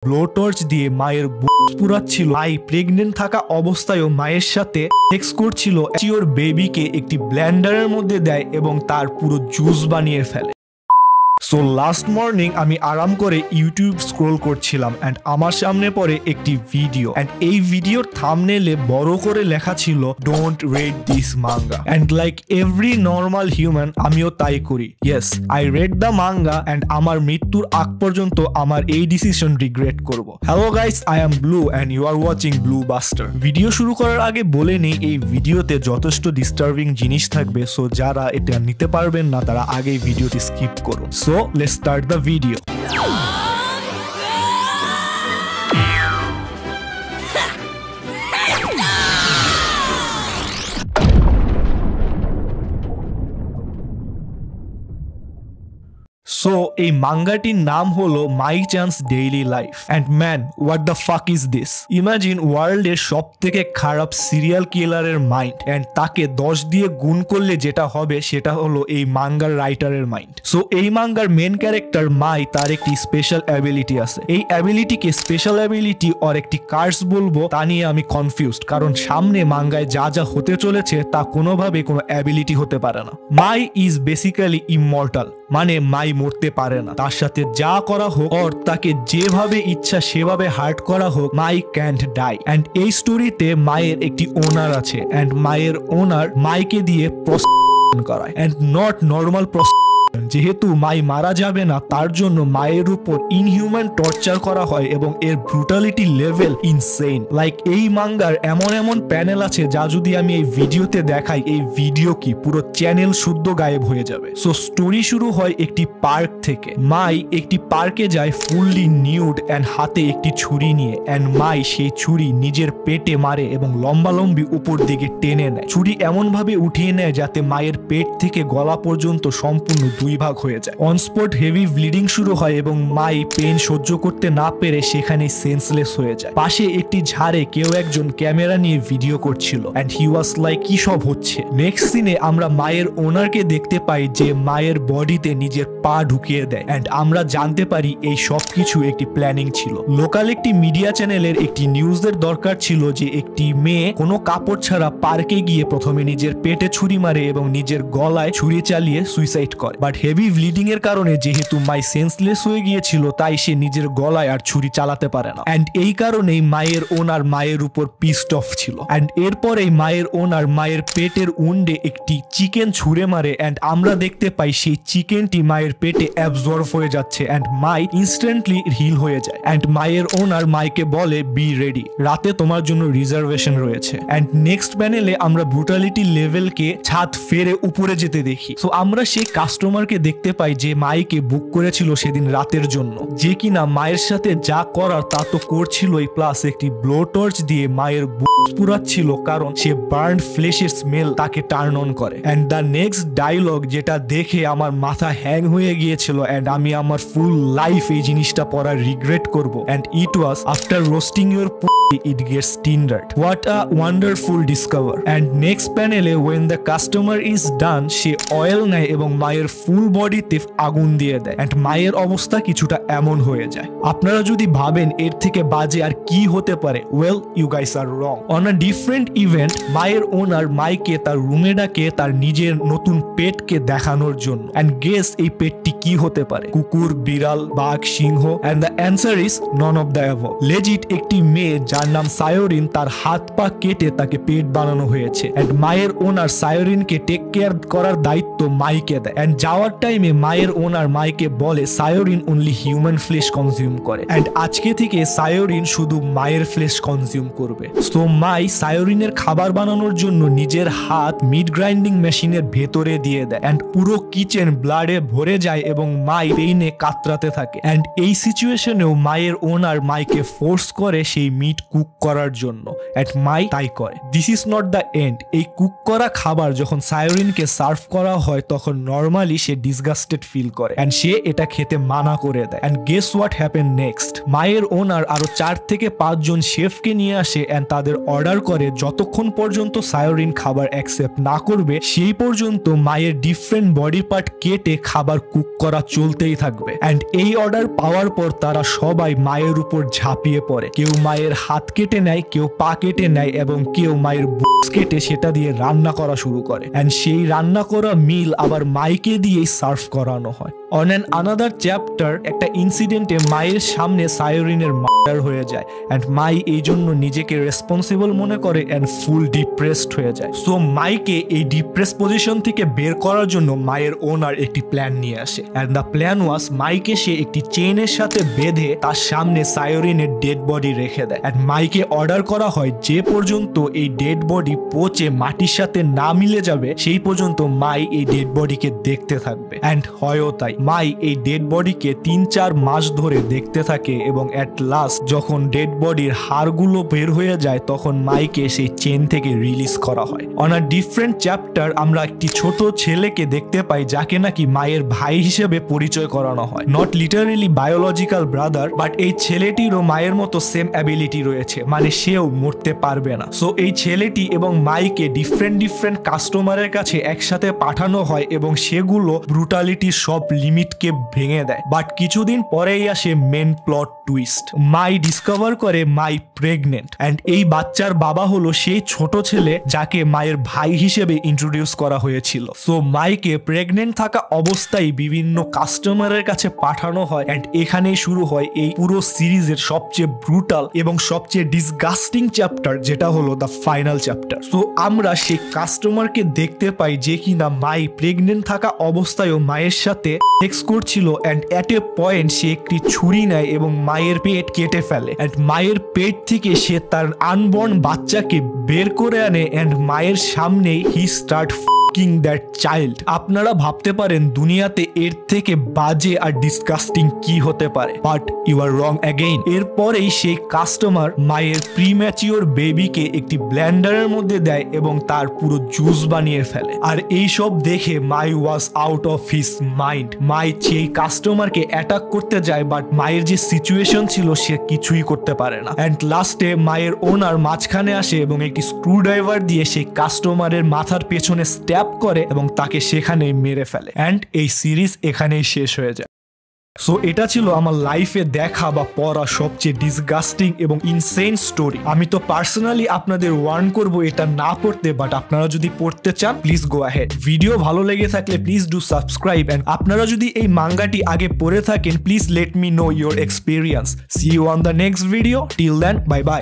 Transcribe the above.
Blow torch দিয়ে মায়ের পুরাচ্ছিল। মাই pregnant থাকা অবস্থায়ও মায়ের সাথে সেক্স করছিল। ওর বেবিকে একটি ব্লেন্ডারের মধ্যে দেয় এবং তার পুরো জুস বানিয়ে ফেলে। সো লাস্ট মর্নিং আমি আরাম করে ইউটিউব স্ক্রোল করছিলাম অ্যান্ড আমার সামনে পড়ে একটি ভিডিও অ্যান্ড এই ভিডিওর থাম্বনেলে বড় করে লেখা ছিল don't read this manga and like every normal human আমিও তাই করি। Yes, I read the manga and আমার মৃত্যুর আগ পর্যন্ত আমার এই ডিসিশন রিগ্রেট করব। Hello guys, I am Blue and you are watching Blue Buster. Video শুরু করার আগে বলে নেই এই ভিডিওতে যথেষ্ট ডিস্টার্বিং জিনিস থাকবে, সো যারা এটা নিতে পারবেন না তারা আগেই ভিডিওটি স্কিপ করুন। So let's start the video. So এই মাঙ্গাটির নাম হলো my chance daily life and man what the fuck is this. Imagine ওয়ার্ল্ডের সব থেকে খারাপ সিরিয়াল কিলারের মাইন্ড অ্যান্ড তাকে 10 দিয়ে গুণ করলে যেটা হবে সেটা হলো এই মাঙ্গার রাইটারের মাইন্ড। সো এই মাঙ্গার মেন ক্যারেক্টার মাই, তার একটি স্পেশাল অ্যাবিলিটি আছে। এই অ্যাবিলিটিকে স্পেশাল অ্যাবিলিটি আর একটি কার্স বলবো তা নিয়ে আমি কনফিউজড, কারণ সামনে মাঙ্গায় যা যা হতে চলেছে তা কোনোভাবে কোনো অ্যাবিলিটি হতে পারে না। মাই ইজ বেসিক্যালি ইমমর্টাল, মানে মাই মরতে পারে না। তার সাথে যা করা হোক আর তাকে যেভাবে ইচ্ছা সেভাবে হার্ট করা হোক, মাই ক্যান্ট ডাই। অ্যান্ড এই স্টোরিতে মায়ের একটি ওনার আছে অ্যান্ড মায়ের ওনার মাইকে দিয়ে প্রস্তুত করায় অ্যান্ড নট নর্মাল যেহেতু মাই মারা যাবে না তার জন্য মায়ের উপর ইনহিউম্যান টর্চার করা হয় এবং এর ব্রুটালিটি লেভেল ইনসেইন। লাইক এই মাঙ্গার এমন এমন প্যানেল আছে যা যদি আমি এই ভিডিওতে দেখাই, এই ভিডিও কি পুরো চ্যানেল শুদ্ধ গায়েব হয়ে যাবে। সো স্টোরি শুরু হয় একটি পার্ক থেকে। মাই একটি পার্কে যায় ফুললি নিউড অ্যান্ড হাতে একটি ছুরি নিয়ে অ্যান্ড মাই সেই ছুরি নিজের পেটে মারে এবং লম্বালম্বি উপর দিকে টেনে নেয়। ছুরি এমন ভাবে উঠিয়ে নেয় যাতে মায়ের পেট থেকে গলা পর্যন্ত সম্পূর্ণ 2 ভাগ হয়ে যায়। অনস্পট হেভি ব্লিডিং শুরু হয় এবং মাই পেন সহ্য করতে না পেরে সেখানে সেন্সলেস হয়ে যায়। পাশে একটি ঝাড়ে কেউ একজন ক্যামেরা নিয়ে ভিডিও করছিল এন্ড হি ওয়াজ লাইক কি সব হচ্ছে। নেক্সট সিনে আমরা মায়ের ওনারকে দেখতে পাই যে মায়ের বডিতে নিজের পা ঢুকিয়ে দেয় এন্ড আমরা জানতে পারি এই সব কিছু একটি প্ল্যানিং ছিল। লোকাল একটি মিডিয়া চ্যানেলের একটি নিউজের দরকার ছিল যে একটি মেয়ে কোনো কাপড় ছাড়া পার্কে গিয়ে প্রথমে নিজের পেটে ছুরি মারে এবং নিজের গলায় ছুরি চালিয়ে সুইসাইড করে। বাট হেভি ব্লিডিং এর কারণে যেহেতু মাই সেন্সলেস হয়ে গিয়েছিল তাই সে নিজের গলায় আর ছুরি চালাতে পারে না এন্ড এই কারণেই মায়ের ওনার মায়ের উপর পিসড অফ ছিল এন্ড এরপরেই মায়ের ওনার মায়ের পেটের উন্ডে একটি চিকেন ছুঁড়ে মারে এন্ড আমরা দেখতে পাই সেই চিকেনটি মায়ের পেটে অ্যাবজর্ব হয়ে যাচ্ছে এন্ড মাই ইনস্ট্যান্টলি হিল হয়ে যায় এন্ড মায়ের ওনার মাইকে বলে বি রেডি, রাতে তোমার জন্য রিজার্ভেশন রয়েছে। এন্ড নেক্সট প্যানেলে আমরা ব্রুটালিটি লেভেলকে ছাদ ফেরে উপরে যেতে দেখি। সো আমরা সেই কাস্টমারকে দেখতে পাই যে মাইকে বুক করেছিল সেদিন রাতের জন্য, যে কিনা মায়ের সাথে যা করার তা তো করছিলই, প্লাস একটি ব্লো টর্চ দিয়ে মায়ের পুরাচ্ছিল কারণ সে বার্নড ফ্লেশের স্মেল তাকে টার্ন অন করে। এন্ড দ্য নেক্সট ডায়লগ যেটা দেখে আমার মাথা হ্যাং হয়ে গিয়েছিল এন্ড আমি আমার ফুল লাইফ এই জিনিসটা পড়ার রিগ্রেট করব। And it was after roasting your it gets tindered. What a wonderful discover. And next panel when the customer is done say oil নেয় এবং মায়ের ফুল বডিতে আগুন দিয়ে দেয় এন্ড মায়ের অবস্থা কিছুটা এমন হয়ে যায়। আপনারা যদি ভাবেন এর থেকে বাজে আর কি হতে পারে, well you guys are wrong. On a different event মায়ের ওনার মাইকে তার রুমে ডাকে তার নিজের নতুন পেটকে দেখানোর জন্য এন্ড গেস এই পেটটি কি হতে পারে, কুকুর, বিড়াল, বাঘ, সিংহ? And the answer is none of the above. Legit একটি মেয়ে যার নাম সায়োরিন, তার হাত পা কেটে তাকে পেট বানানো হয়েছে এন্ড মায়ের ওনার সায়োরিনকে টেক কেয়ার করার দায়িত্ব মাইকে দেয় এন্ড যাওয়ার টাইমে মায়ের ওনার মাইকে বলে সায়োরিন অনলি হিউম্যান ফ্লেশ কনজিউম করে এন্ড আজকে থেকে সায়োরিন শুধু মায়ের ফ্লেশ কনজিউম করবে। সো মাই সায়োরিনের খাবার বানানোর জন্য নিজের হাত মিট গ্রাইন্ডিং মেশিনের ভেতরে দিয়ে দেয় এন্ড পুরো কিচেন ব্লাডে ভরে যায় এবং মাই পেইনে কাতরাতে থাকে এন্ড এই সিচুয়েশনেও মায়ের ওনার মাইকে ফোর্স করে সেই মিট কুক করার জন্য এন্ড মাই তাই করে। This is not the end. এই কুক করা খাবার যখন সায়োরিনকে সার্ভ করা হয় তখন নর্মালি সে ডিসগাস্টেড ফিল করে এন্ড সে এটা খেতে মানা করে দেয় and guess what happen next. মায়ের ওনার আরো 4 থেকে 5 জন শেফকে নিয়ে আসে এন্ড তাদের অর্ডার করে যতক্ষণ পর্যন্ত সায়োরিন খাবার অ্যাকসেপ্ট না করবে সেই পর্যন্ত মায়ের ডিফারেন্ট বডি পার্ট কেটে খাবার কুক করা চলতেই থাকবে। অ্যান্ড এই অর্ডার পাওয়ার পর তারা সবাই মায়ের উপর ঝাঁপিয়ে পড়ে। কেউ মায়ের হাত কেটে নেয়, কেউ পা কেটে নেয় এবং কেউ মায়ের বুকস কেটে সেটা দিয়ে রান্না করা শুরু করে। অ্যান্ড সেই রান্না করা মিল আবার মাইকে দিয়েই সার্ভ করানো হয়। অন অ্যান আনাদার চ্যাপ্টার একটা ইনসিডেন্টে মায়ের সামনে সায়োরিনের মার্ডার হয়ে যায় অ্যান্ড মাই এই জন্য নিজেকে রেসপন্সিবল মনে করে অ্যান্ড ফুল ডিপ্রেসড হয়ে যায়। সো মাইকে এই ডিপ্রেস পজিশন থেকে বের করার জন্য মায়ের ওনার একটি প্ল্যান নিয়ে আসে অ্যান্ড দ্য প্ল্যান ওয়াজ মাইকে সে একটি চেইনের সাথে বেঁধে তার সামনে সায়োরিনের ডেড বডি রেখে দেয় অ্যান্ড মাইকে অর্ডার করা হয় যে পর্যন্ত এই ডেড বডি পচে মাটির সাথে না মিলে যাবে সেই পর্যন্ত মাই এই ডেড বডিকে দেখতে থাকবে। অ্যান্ড হয়ও তাই, মাই এই ডেড বডিকে ৩-৪ মাস ধরে দেখতে থাকে এবং অ্যাট লাস্ট যখন ডেড বডির হাড়গুলো বের হয়ে যায় তখন মাইকে সেই চেন থেকে রিলিজ করা হয়। অন আ ডিফারেন্ট চ্যাপ্টার আমরা একটি ছোট ছেলেকে দেখতে পাই যাকে নাকি মায়ের ভাই হিসেবে পরিচয় করানো হয়। Not literally biological brother, but এই ছেলেটিরও মায়ের মতো সেম অ্যাবিলিটি রয়েছে, মানে সেও মরতে পারবে না। সো এই ছেলেটি এবং মাইকে ডিফারেন্ট কাস্টমারের কাছে একসাথে পাঠানো হয় এবং সেগুলো ব্রুটালিটির সব লিমিটকে ভেঙে দেয়। বাট কিছুদিন পরেই আসে মেন প্লট টুইস্ট। মাই ডিসকভার করে মাই প্রেগনেন্ট অ্যান্ড এই বাচ্চার বাবা হলো সেই ছোট ছেলে যাকে মায়ের ভাই হিসেবে ইন্ট্রোডিউস করা হয়েছিল। সো মাইকে প্রেগনেন্ট থাকা অবস্থায় বিভিন্ন কাস্টমারের কাছে পাঠানো হয় অ্যান্ড এখানেই শুরু হয় এই পুরো সিরিজের সবচেয়ে ব্রুটাল এবং সবচেয়ে ডিসগাস্টিং চ্যাপ্টার, যেটা হলো দ্য ফাইনাল চ্যাপ্টার। সো আমরা সেই কাস্টমারকে দেখতে পাই যে কিনা মাই প্রেগনেন্ট থাকা অবস্থায়ও মায়ের সাথে সেক্স করছিল অ্যান্ড অ্যাট এ পয়েন্ট সে একটি ছুরি নেয় এবং মায়ের পেট কেটে ফেলে অ্যান্ড মায়ের পেট থেকে সে তার আনবর্ন বাচ্চাকে বের করে আনে অ্যান্ড মায়ের সামনেই he start fucking that child। আপনারা ভাবতে পারেন দুনিয়াতে এর থেকে বাজে আর ডিসকাস্টিং কি হতে পারে, but you are wrong again. এরপরেই সেই কাস্টমার মায়ের প্রিম্যাচিওর বেবিকে একটি ব্লেন্ডারের মধ্যে দেয় এবং তার পুরো জুস বানিয়ে ফেলে। আর এইসব দেখে Mai was out of his mind. Mai সেই কাস্টমারকে অ্যাটাক করতে যায়, বাট মায়ের যে সিচুয়েশন ছিল সে কিছুই করতে পারে না অ্যান্ড লাস্টে মায়ের ওনার মাঝখানে আসে এবং একটি স্ক্রুড্রাইভার দিয়ে সেই কাস্টমারের মাথার পেছনে স্ট্যাপ করে এবং তাকে সেখানেই মেরে ফেলে অ্যান্ড এই সিরিজ এখানেই শেষ হয়ে যায়। সো এটা ছিল আমার লাইফে দেখা বা পড়া সবচেয়ে ডিসগাস্টিং এবং ইনসেন স্টোরি। আমি তো পার্সোনালি আপনাদের ওয়ার্ন করব এটা না পড়তে, বাট আপনারা যদি পড়তে চান প্লিজ গো অ্যাহেড। ভিডিও ভালো লেগে থাকলে প্লিজ ডু সাবস্ক্রাইব অ্যান্ড আপনারা যদি এই মাঙ্গাটি আগে পড়ে থাকেন please let me know your experience. See you on the next video. Till then, bye by.